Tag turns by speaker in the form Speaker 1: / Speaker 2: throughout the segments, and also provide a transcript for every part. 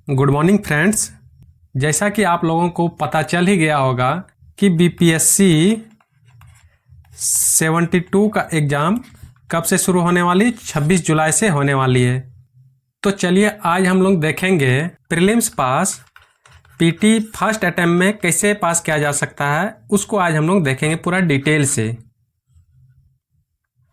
Speaker 1: Good morning friends. जैसा कि आप लोगों को पता चल ही गया होगा कि बीपीएससी 72 का एग्ज़ाम कब से शुरू होने वाली, 26 जुलाई से होने वाली है। तो चलिए आज हम लोग देखेंगे प्रीलिम्स पास पीटी फर्स्ट अटेम्प्ट में कैसे पास किया जा सकता है, उसको आज हम लोग देखेंगे पूरा डिटेल से।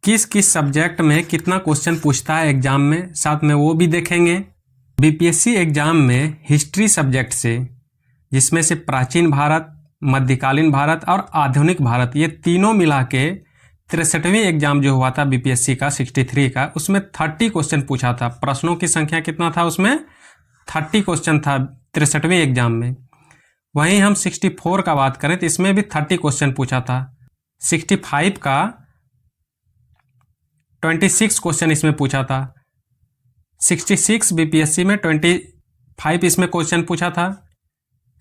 Speaker 1: किस किस सब्जेक्ट में कितना क्वेश्चन पूछता है एग्ज़ाम में, साथ में वो भी देखेंगे। बीपीएससी एग्ज़ाम में हिस्ट्री सब्जेक्ट से, जिसमें से प्राचीन भारत, मध्यकालीन भारत और आधुनिक भारत, ये तीनों मिला के 63वीं एग्ज़ाम जो हुआ था बीपीएससी का 63 का, उसमें 30 क्वेश्चन पूछा था। प्रश्नों की संख्या कितना था उसमें? 30 क्वेश्चन था 63वीं एग्ज़ाम में। वहीं हम 64 का बात करें तो इसमें भी 30 क्वेश्चन पूछा था। 65 का 26 क्वेश्चन इसमें पूछा था। 66 बीपीएससी में 25 इसमें क्वेश्चन पूछा था।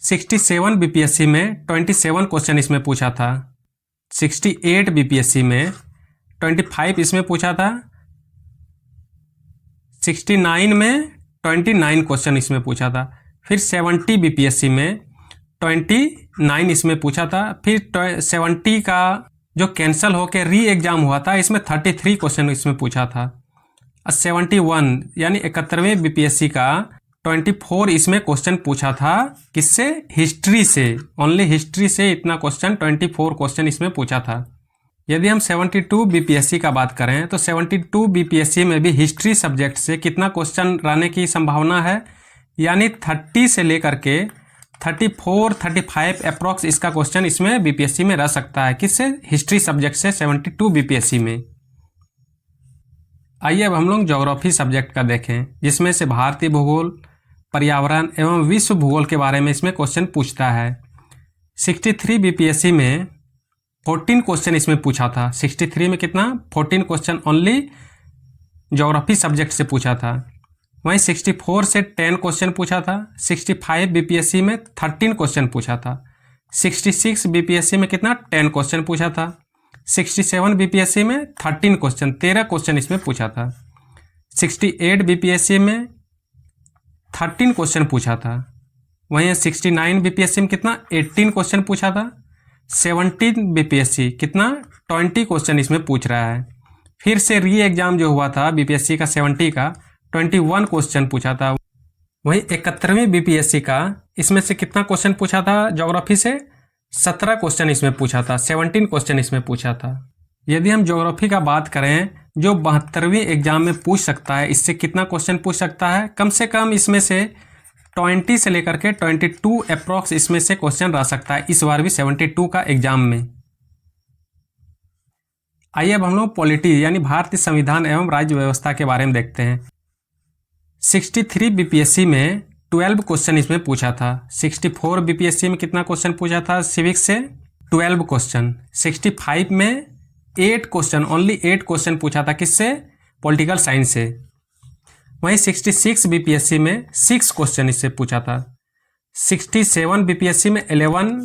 Speaker 1: 67 बीपीएससी में 27 क्वेश्चन इसमें पूछा था। 68 बीपीएससी में 25 इसमें पूछा था। 69 में 29 क्वेश्चन इसमें पूछा था। फिर 70 बीपीएससी में 29 इसमें पूछा था। फिर 70 का जो कैंसिल होकर री एग्ज़ाम हुआ था, इसमें 33 क्वेश्चन इसमें पूछा था। 71 यानी 71वें बीपीएससी का 24 इसमें क्वेश्चन पूछा था। किससे? हिस्ट्री से। ओनली हिस्ट्री से इतना क्वेश्चन, 24 क्वेश्चन इसमें पूछा था। यदि हम 72 बीपीएससी का बात करें तो 72 बीपीएससी में भी हिस्ट्री सब्जेक्ट से कितना क्वेश्चन रहने की संभावना है, यानी 30 से लेकर के 34, 35 अप्रॉक्स इसका क्वेश्चन इसमें बीपीएससी में रह सकता है। किससे? हिस्ट्री सब्जेक्ट से 72 बीपीएससी में। आइए अब हम लोग ज्योग्राफी सब्जेक्ट का देखें, जिसमें से भारतीय भूगोल, पर्यावरण एवं विश्व भूगोल के बारे में इसमें क्वेश्चन पूछता है। 63 बीपीएससी में 14 क्वेश्चन इसमें पूछा था। 63 में कितना? 14 क्वेश्चन ओनली ज्योग्राफी सब्जेक्ट से पूछा था। वहीं 64 से 10 क्वेश्चन पूछा था। 65 बीपीएससी में 13 क्वेश्चन पूछा था। 66 बीपीएससी में कितना? 10 क्वेश्चन पूछा था। 67 बीपीएससी में 13 क्वेश्चन, 13 क्वेश्चन इसमें पूछा था। 68 बीपीएससी में 13 क्वेश्चन पूछा था। वहीं 69 बीपीएससी में कितना? 18 क्वेश्चन पूछा था। 17 बीपीएससी कितना? 20 क्वेश्चन इसमें पूछ रहा है। फिर से री एग्जाम जो हुआ था बीपीएससी का 70 का 21 क्वेश्चन पूछा था। वहीं 71वीं बीपीएससी का इसमें से कितना क्वेश्चन पूछा था? ज्योग्राफी से 17 क्वेश्चन इसमें पूछा था। 17 क्वेश्चन इसमें पूछा था। यदि हम ज्योग्राफी का बात करें, जो 72वीं एग्जाम में पूछ सकता है, इससे कितना क्वेश्चन पूछ सकता है? कम से कम इसमें से 20 से लेकर के 22 अप्रॉक्स इसमें से क्वेश्चन रह सकता है इस बार भी 72 का एग्जाम में। आइए अब हम लोग पॉलिटी यानी भारतीय संविधान एवं राज्य व्यवस्था के बारे में देखते हैं। 63 बीपीएससी में 12 क्वेश्चन इसमें पूछा था। 64 बीपीएससी में कितना क्वेश्चन पूछा था? सिविक्स से 12 क्वेश्चन। 65 में 8 क्वेश्चन, ओनली 8 क्वेश्चन पूछा था। किससे? पॉलिटिकल साइंस से। वहीं 66 बीपीएससी में 6 क्वेश्चन इससे पूछा था। 67 बीपीएससी में 11,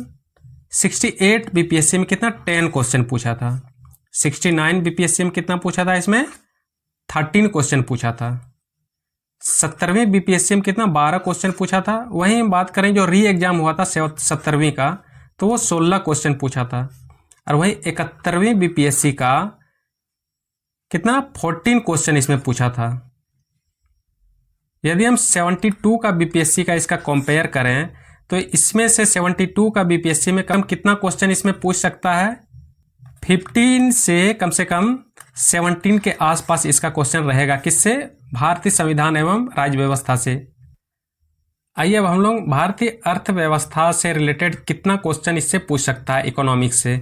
Speaker 1: 68 बीपीएससी में कितना? 10 क्वेश्चन पूछा था। 69 बीपीएससी में कितना पूछा था? इसमें 13 क्वेश्चन पूछा था। 70वीं बीपीएससी में कितना? 12 क्वेश्चन पूछा था। वहीं बात करें जो री एग्जाम हुआ था 70वीं का, तो वो 16 क्वेश्चन पूछा था। और वहीं 71वीं बीपीएससी का कितना? 14 क्वेश्चन इसमें पूछा था। यदि हम 72 का बीपीएससी का इसका कंपेयर करें तो इसमें से 72 का बीपीएससी में कम कितना क्वेश्चन इसमें पूछ सकता है? 15 से कम 17 के आसपास इसका क्वेश्चन रहेगा। किससे? भारतीय संविधान एवं राज्य व्यवस्था से। आइए अब हम लोग भारतीय अर्थव्यवस्था से रिलेटेड कितना क्वेश्चन इससे पूछ सकता है इकोनॉमिक्स से।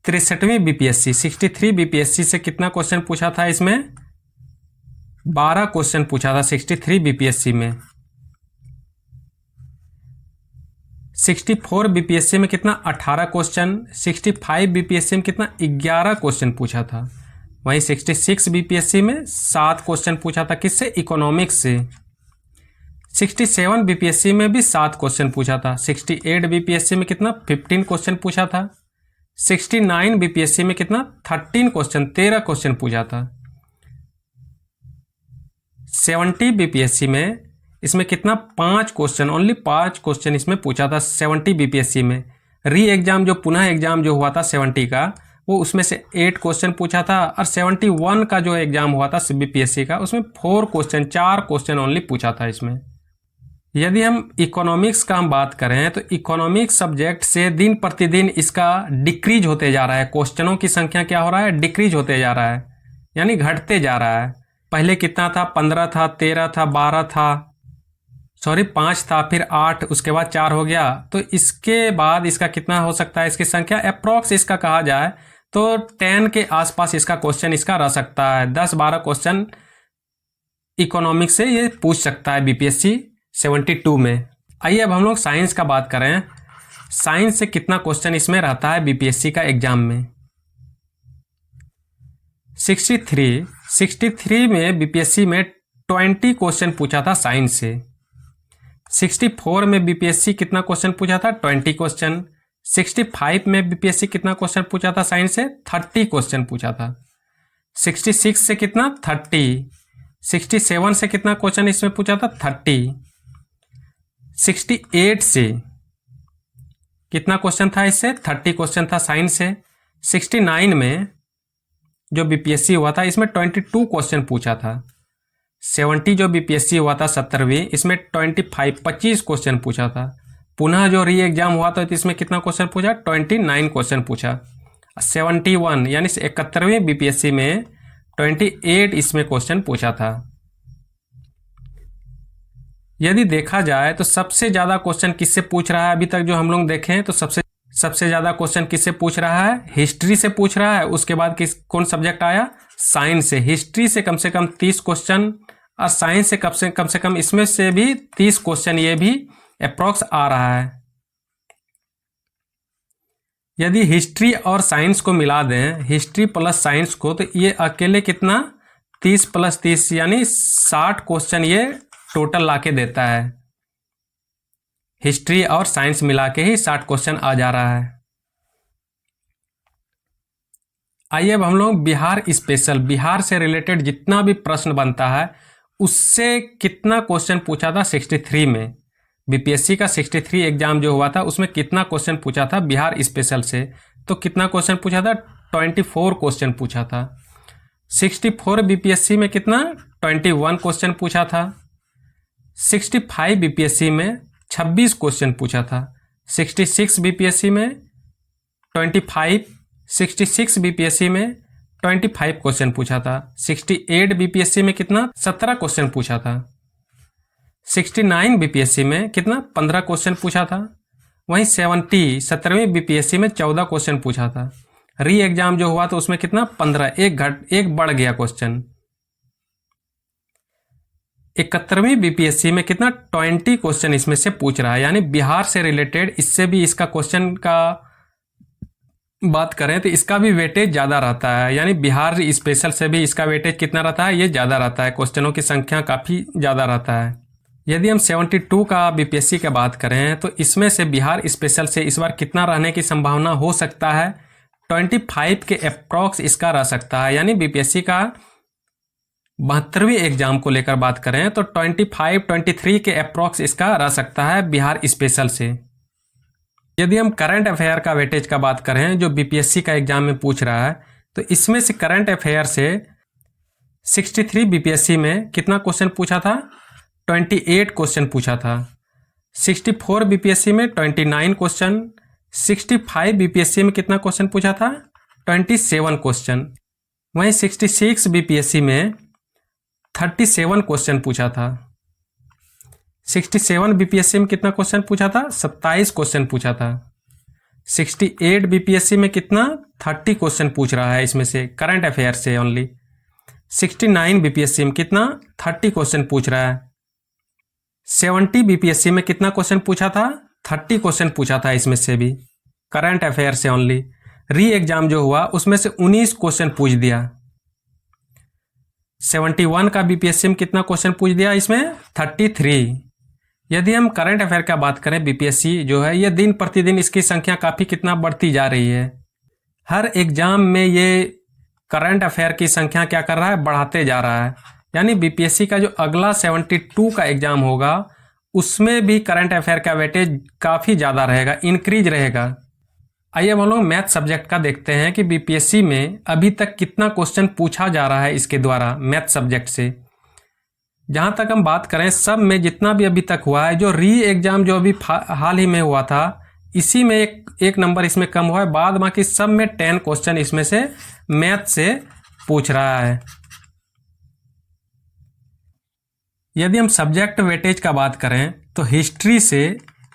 Speaker 1: 63वीं बीपीएससी 63 बीपीएससी से कितना क्वेश्चन पूछा था? इसमें 12 क्वेश्चन पूछा था 63 बीपीएससी में। 64 बीपीएससी में कितना? 18 क्वेश्चन। 65 बीपीएससी में कितना? 11 क्वेश्चन पूछा था। वहीं 66 बीपीएससी में 7 क्वेश्चन पूछा था। किससे? इकोनॉमिक्स से। 67 बीपीएससी में भी 7 क्वेश्चन पूछा था। 68 बीपीएससी में कितना? 15 क्वेश्चन पूछा था। 69 बीपीएससी में कितना? 13 क्वेश्चन, 13 क्वेश्चन पूछा था। 70 बीपीएससी में इसमें कितना 5 क्वेश्चन, ओनली 5 क्वेश्चन इसमें पूछा था 70 बीपीएससी में। री एग्जाम जो पुनः एग्जाम जो हुआ था 70 का, वो उसमें से 8 क्वेश्चन पूछा था, और 71 का जो एग्जाम हुआ था बीपीएससी का, उसमें 4 क्वेश्चन, 4 क्वेश्चन ओनली पूछा था इसमें। यदि हम इकोनॉमिक्स का हम बात करें तो इकोनॉमिक्स सब्जेक्ट से दिन प्रतिदिन इसका डिक्रीज होते जा रहा है, क्वेश्चनों की संख्या क्या हो रहा है, डिक्रीज होते जा रहा है, यानी घटते जा रहा है। पहले कितना था, 15 था, 13 था, 12 था, 5 था, फिर 8, उसके बाद 4 हो गया। तो इसके बाद इसका कितना हो सकता है, इसकी संख्या अप्रॉक्स इसका कहा जाए तो 10 के आसपास इसका क्वेश्चन इसका रह सकता है। 10-12 क्वेश्चन इकोनॉमिक्स से ये पूछ सकता है बीपीएससी 72 में। आइए अब हम लोग साइंस का बात करें। साइंस से कितना क्वेश्चन इसमें रहता है बीपीएससी का एग्जाम में। 63 में बीपीएससी में 20 क्वेश्चन पूछा था साइंस से। 64 में बीपीएससी कितना क्वेश्चन पूछा था, 20 क्वेश्चन। 65 में बीपीएससी कितना क्वेश्चन पूछा था साइंस से, 30 क्वेश्चन पूछा था। 66 से कितना, 30। 67 से कितना क्वेश्चन इसमें पूछा था, 30। 68 से कितना क्वेश्चन था इससे, 30 क्वेश्चन था साइंस से। 69 में जो बीपीएससी हुआ था इसमें 22 क्वेश्चन पूछा था। 70 जो बीपीएससी हुआ था 17वीं, इसमें 25 क्वेश्चन पूछा था। पुनः जो री एग्जाम हुआ था इसमें कितना क्वेश्चन पूछा, 29 क्वेश्चन पूछा। 71 यानी 71वीं बीपीएससी में 28 इसमें क्वेश्चन पूछा था। यदि देखा जाए तो सबसे ज़्यादा क्वेश्चन किससे पूछ रहा है, अभी तक जो हम लोग देखें तो सबसे ज़्यादा क्वेश्चन किससे पूछ रहा है, हिस्ट्री से पूछ रहा है। उसके बाद कौन सब्जेक्ट आया, साइंस से। हिस्ट्री से कम 30 क्वेश्चन, और साइंस से कम से कम इसमें से भी 30 क्वेश्चन ये भी अप्रॉक्स आ रहा है। यदि हिस्ट्री और साइंस को मिला दें, हिस्ट्री प्लस साइंस को, तो ये अकेले कितना 30 + 30 यानी 60 क्वेश्चन ये टोटल लाके देता है। हिस्ट्री और साइंस मिला के ही 60 क्वेश्चन आ जा रहा है। आइए अब हम लोग बिहार स्पेशल, बिहार से रिलेटेड जितना भी प्रश्न बनता है उससे कितना क्वेश्चन पूछा था 63 में। बीपीएससी का 63 एग्जाम जो हुआ था उसमें कितना क्वेश्चन पूछा था बिहार स्पेशल से, तो कितना क्वेश्चन पूछा था, 24 क्वेश्चन पूछा था। 64 बीपीएससी में कितना, 21 क्वेश्चन पूछा था। 65 बीपीएससी में 26 क्वेश्चन पूछा था। 66 बीपीएससी में 25, 66 बीपीएससी में 25 क्वेश्चन पूछा था। 68 बीपीएससी में कितना, 17 क्वेश्चन पूछा था। 69 बीपीएससी में कितना, 15 क्वेश्चन पूछा था। वहीं 17वीं बीपीएससी में 14 क्वेश्चन पूछा था। री एग्जाम जो हुआ तो उसमें कितना, 15, एक बढ़ गया क्वेश्चन। 71वीं बीपीएससी में कितना, 20 क्वेश्चन इसमें से पूछ रहा है, यानी बिहार से रिलेटेड इससे भी इसका क्वेश्चन का बात करें तो इसका भी वेटेज ज़्यादा रहता है, यानी बिहार स्पेशल से भी इसका वेटेज कितना रहता है, ये ज़्यादा रहता है, क्वेश्चनों की संख्या काफ़ी ज़्यादा रहता है। यदि हम 72 का बीपीएससी की बात करें तो इसमें से बिहार स्पेशल से इस बार कितना रहने की संभावना हो सकता है, 25 के अप्रॉक्स इसका रह सकता है। यानी बीपीएससी का 72वीं एग्जाम को लेकर बात करें तो 23 के अप्रॉक्स इसका रह सकता है बिहार स्पेशल से। यदि हम करंट अफेयर का वेटेज का बात करें जो बीपीएससी का एग्जाम में पूछ रहा है, तो इसमें से करंट अफेयर से 63 बीपीएससी में कितना क्वेश्चन पूछा था, 28 क्वेश्चन पूछा था। 64 बीपीएससी में 29 क्वेश्चन। 65 बीपीएससी में कितना क्वेश्चन पूछा था, 27 क्वेश्चन। वहीं 66 बीपीएससी में 37 क्वेश्चन पूछा था। 67 बीपीएससी में कितना क्वेश्चन पूछा था, 27 क्वेश्चन पूछा था। 68 बीपीएससी में कितना, 30 क्वेश्चन पूछ रहा है इसमें से करंट अफेयर से ओनली। 69 बीपीएससी में कितना, 30 क्वेश्चन पूछ रहा है। 70 बीपीएससी में कितना क्वेश्चन पूछा था, 30 क्वेश्चन पूछा था इसमें से भी करंट अफेयर से ओनली। री एग्जाम जो हुआ उसमें से 19 क्वेश्चन पूछ दिया। 71 का बीपीएससी में कितना क्वेश्चन पूछ दिया, इसमें 33। यदि हम करंट अफेयर का बात करें, बीपीएससी जो है ये दिन प्रतिदिन इसकी संख्या काफ़ी कितना बढ़ती जा रही है। हर एग्जाम में ये करंट अफेयर की संख्या क्या कर रहा है, बढ़ाते जा रहा है। यानी बीपीएससी का जो अगला 72 का एग्जाम होगा उसमें भी करंट अफेयर का वेटेज काफ़ी ज़्यादा रहेगा, इंक्रीज रहेगा। आइए हम लोग मैथ सब्जेक्ट का देखते हैं कि बीपीएससी में अभी तक कितना क्वेश्चन पूछा जा रहा है इसके द्वारा मैथ सब्जेक्ट से। जहाँ तक हम बात करें सब में जितना भी अभी तक हुआ है, जो री एग्ज़ाम जो अभी हाल ही में हुआ था इसी में एक नंबर इसमें कम हुआ है, बाद बाकी सब में 10 क्वेश्चन इसमें से मैथ से पूछ रहा है। यदि हम सब्जेक्ट वेटेज का बात करें तो हिस्ट्री से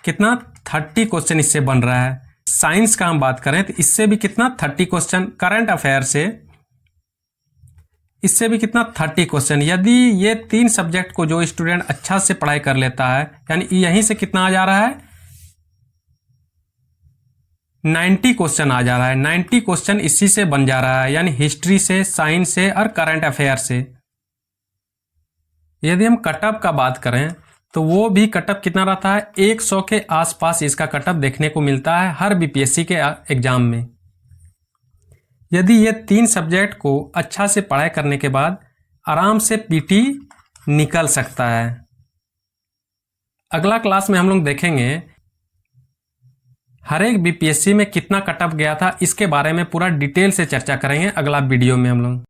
Speaker 1: कितना 30 क्वेश्चन इससे बन रहा है। साइंस का हम बात करें तो इससे भी कितना 30 क्वेश्चन, करंट अफेयर से इससे भी कितना 30 क्वेश्चन। यदि ये 3 सब्जेक्ट को जो स्टूडेंट अच्छा से पढ़ाई कर लेता है यानी यहीं से कितना आ जा रहा है 90 क्वेश्चन आ जा रहा है। 90 क्वेश्चन इसी से बन जा रहा है, यानी हिस्ट्री से, साइंस से और करंट अफेयर से। यदि हम कटअप का बात करें तो वो भी कटअप कितना रहता है 100 के आसपास इसका कटअप देखने को मिलता है हर बीपीएससी के एग्जाम में। यदि ये 3 सब्जेक्ट को अच्छा से पढ़ाई करने के बाद आराम से पीटी निकल सकता है। अगला क्लास में हम लोग देखेंगे हर एक बीपीएससी में कितना कटअप गया था, इसके बारे में पूरा डिटेल से चर्चा करेंगे अगला वीडियो में हम लोग।